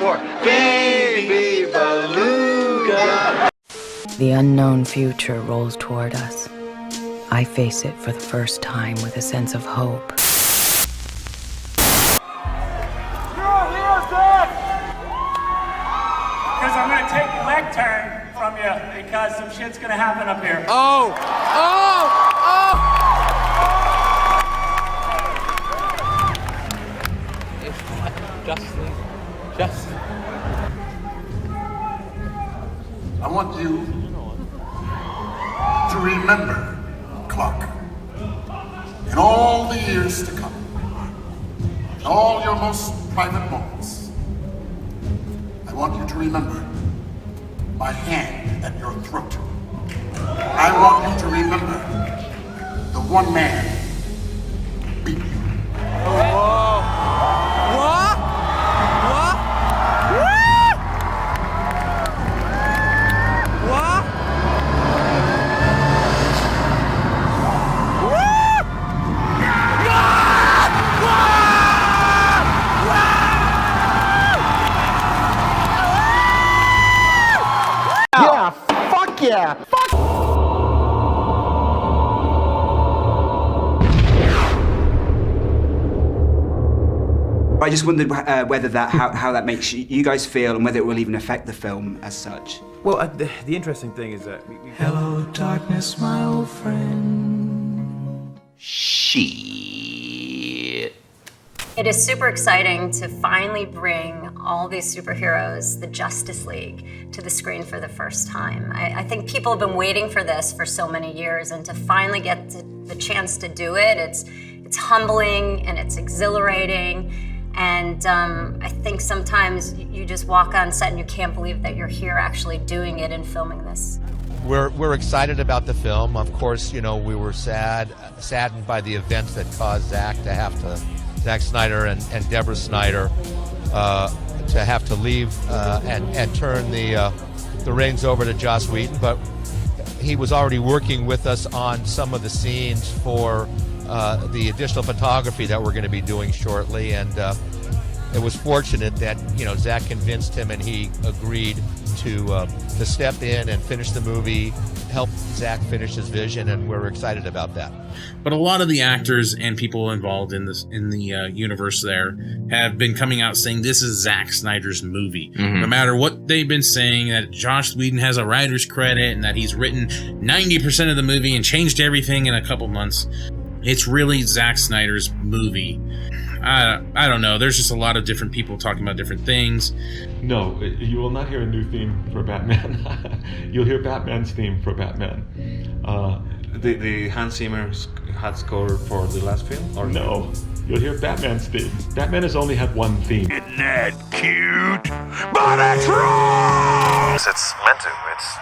for Baby Beluga. The unknown future rolls toward us. I face it for the first time with a sense of hope. You're all here, Zack! Because I'm going to take a leg turn from you because some shit's going to happen up here. Oh! Just. I want you to remember, Clark, in all the years to come, in all your most private moments, I want you to remember my hand at your throat. I want you to remember the one man who beat you. Yeah, fuck! I just wondered whether how that makes you guys feel and whether it will even affect the film as such. Well, the interesting thing is that Hello, darkness, my old friend. Shit. It is super exciting to finally bring all these superheroes, the Justice League, to the screen for the first time. I think people have been waiting for this for so many years, and to finally get the chance to do it, it's humbling and it's exhilarating. And I think sometimes you just walk on set and you can't believe that you're here actually doing it and filming this. We're excited about the film. Of course, you know, we were saddened by the events that caused Zack Snyder and Deborah Snyder to have to leave and turn the reins over to Joss Whedon, but he was already working with us on some of the scenes for the additional photography that we're going to be doing shortly, and it was fortunate that, you know, Zack convinced him and he agreed to step in and finish the movie, help Zack finish his vision, and we're excited about that. But a lot of the actors and people involved in the universe there have been coming out saying this is Zack Snyder's movie. Mm-hmm. No matter what they've been saying, that Joss Whedon has a writer's credit and that he's written 90% of the movie and changed everything in a couple months. It's really Zack Snyder's movie. I don't know. There's just a lot of different people talking about different things. No, you will not hear a new theme for Batman. You'll hear Batman's theme for Batman. The Hans Zimmer had score for the last film? Or no, you'll hear Batman's theme. Batman has only had one theme. Isn't that cute? But it's wrong! It's meant to. It's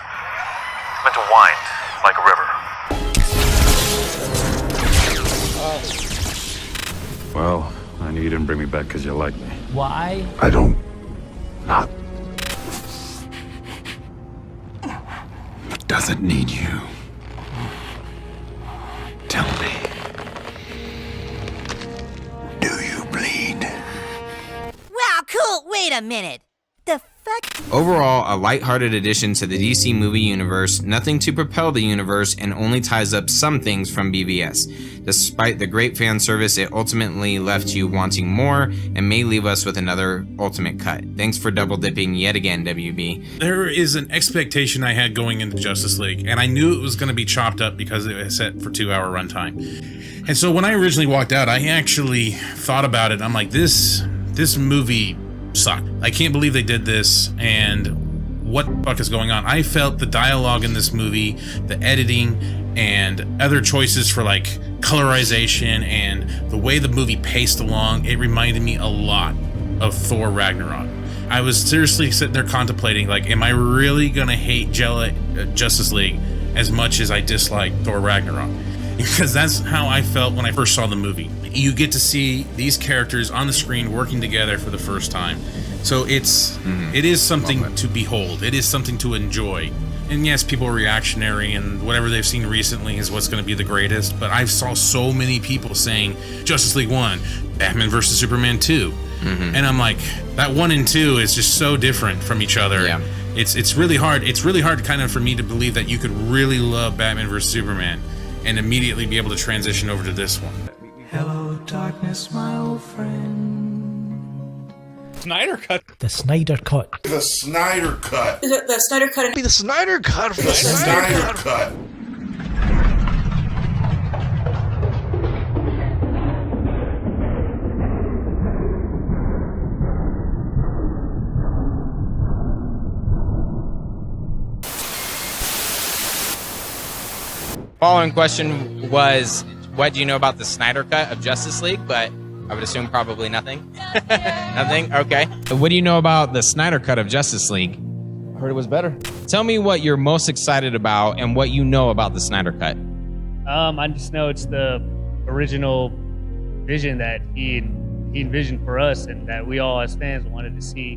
meant to wind like a river. Well, I knew you didn't bring me back because you like me. Why? I don't. Not. Doesn't need you. Tell me. Do you bleed? Wow, cool. Wait a minute. The fuck? Overall, a lighthearted addition to the DC movie universe, nothing to propel the universe, and only ties up some things from BVS. Despite the great fan service, it ultimately left you wanting more and may leave us with another ultimate cut. Thanks for double dipping yet again, WB. There is an expectation I had going into Justice League, and I knew it was going to be chopped up because it was set for 2-hour runtime. And so when I originally walked out, I actually thought about it. I'm like, this movie sucked. I can't believe they did this, and what the fuck is going on? I felt the dialogue in this movie, the editing, and other choices for like colorization and the way the movie paced along, it reminded me a lot of Thor Ragnarok. I was seriously sitting there contemplating, like, am I really gonna hate Justice League as much as I dislike Thor Ragnarok? Because that's how I felt when I first saw the movie. You get to see these characters on the screen working together for the first time. So it is something to behold. It is something to enjoy. And yes, people are reactionary, and whatever they've seen recently is what's going to be the greatest. But I saw so many people saying Justice League 1, Batman vs. Superman 2. And I'm like, that 1 and 2 is just so different from each other. Yeah. It's really hard. It's really hard kind of for me to believe that you could really love Batman vs Superman and immediately be able to transition over to this one. Hello, darkness, my old friend. Snyder Cut. The Snyder Cut. The Snyder Cut. Is it the Snyder Cut? The Snyder Cut. The Snyder Cut. Following question was, what do you know about the Snyder Cut of Justice League? But I would assume probably nothing. Nothing? Okay. What do you know about the Snyder Cut of Justice League? I heard it was better. Tell me what you're most excited about and what you know about the Snyder Cut. I just know it's the original vision that he envisioned for us and that we all as fans wanted to see.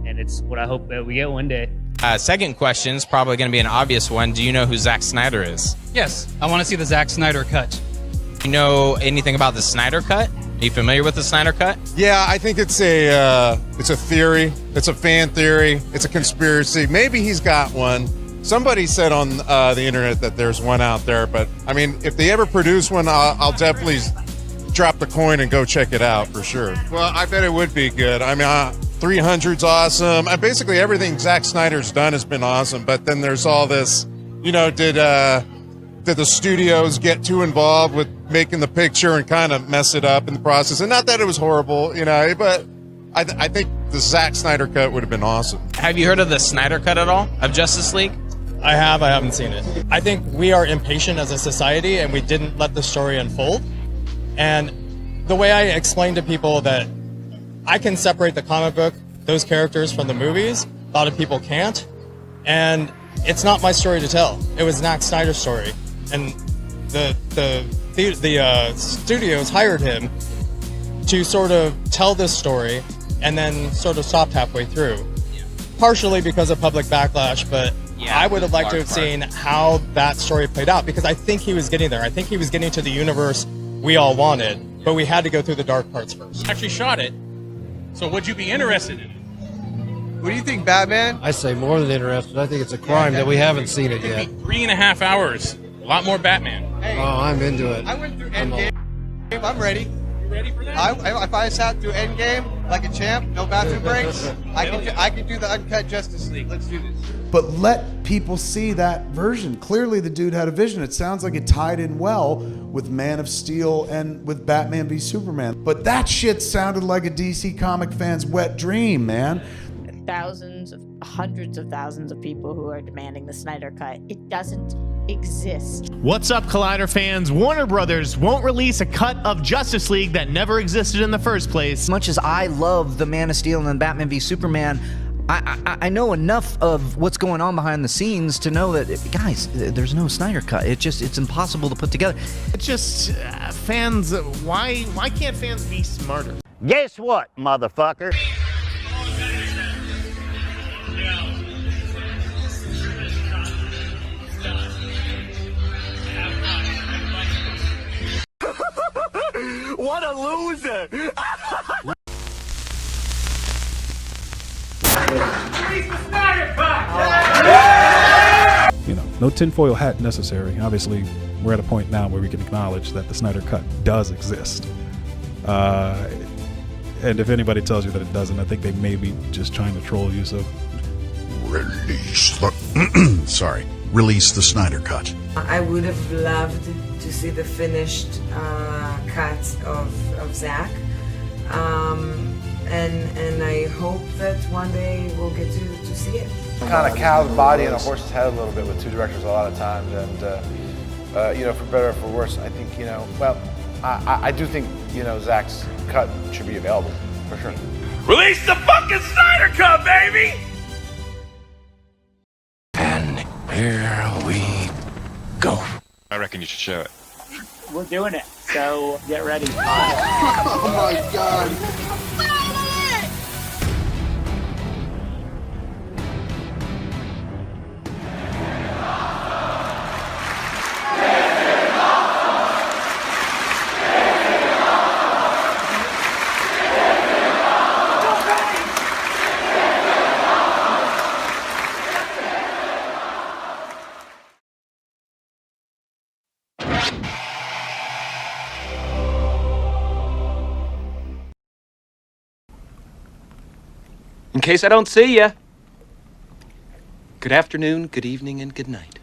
And it's what I hope that we get one day. Second question is probably going to be an obvious one. Do you know who Zack Snyder is? Yes, I want to see the Zack Snyder cut. Do you know anything about the Snyder Cut? Are you familiar with the Snyder Cut? Yeah, I think it's a theory. It's a fan theory. It's a conspiracy. Maybe he's got one. Somebody said on the internet that there's one out there, but I mean, if they ever produce one, I'll definitely drop the coin and go check it out for sure. Well, I bet it would be good. I mean, 300's awesome. Basically, everything Zack Snyder's done has been awesome. But then there's all this, you know, did the studios get too involved with making the picture and kind of mess it up in the process? And not that it was horrible, you know, but I think the Zack Snyder cut would have been awesome. Have you heard of the Snyder Cut at all of Justice League? I haven't seen it. I think we are impatient as a society and we didn't let the story unfold. And the way I explain to people that I can separate the comic book, those characters, from the movies, a lot of people can't. And it's not my story to tell. It was Zack Snyder's story. And the studios hired him to sort of tell this story and then sort of stopped halfway through. Partially because of public backlash, but I would have liked to have seen how that story played out because I think he was getting there. I think he was getting to the universe we all wanted, but we had to go through the dark parts first. Actually shot it, so would you be interested in it? What do you think, Batman? I say more than interested. I think it's a crime that we haven't seen it yet. 3.5 hours, a lot more Batman. Oh, I'm into it. I went through Endgame. I'm ready. You ready for that? If I sat through Endgame like a champ, no bathroom breaks, I can do the uncut Justice League. Let's do this. But let people see that version. Clearly, the dude had a vision. It sounds like it tied in well with Man of Steel and with Batman v Superman. But that shit sounded like a DC comic fan's wet dream, man. Hundreds of thousands of people who are demanding the Snyder Cut. It doesn't exist. What's up, Collider fans? Warner Brothers won't release a cut of Justice League that never existed in the first place. As much as I love the Man of Steel and Batman v Superman, I know enough of what's going on behind the scenes to know that, guys, there's no Snyder Cut. It's impossible to put together. It's just, fans, why can't fans be smarter? Guess what, motherfucker? What a loser! You know, no tinfoil hat necessary. Obviously, we're at a point now where we can acknowledge that the Snyder Cut does exist. And if anybody tells you that it doesn't, I think they may be just trying to troll you. So, release the release the Snyder Cut. I would have loved to see the finished cut of Zack, and I hope that one day we'll get to see it. Kind of cow's body and a horse's head a little bit with two directors a lot of times, and you know, for better or for worse, I think, you know, well, I do think, you know, Zack's cut should be available for sure. Release the fucking Snyder Cut, baby! And here we go. I reckon you should show it. We're doing it, so get ready. Oh my god. In case I don't see ya, good afternoon, good evening, and good night.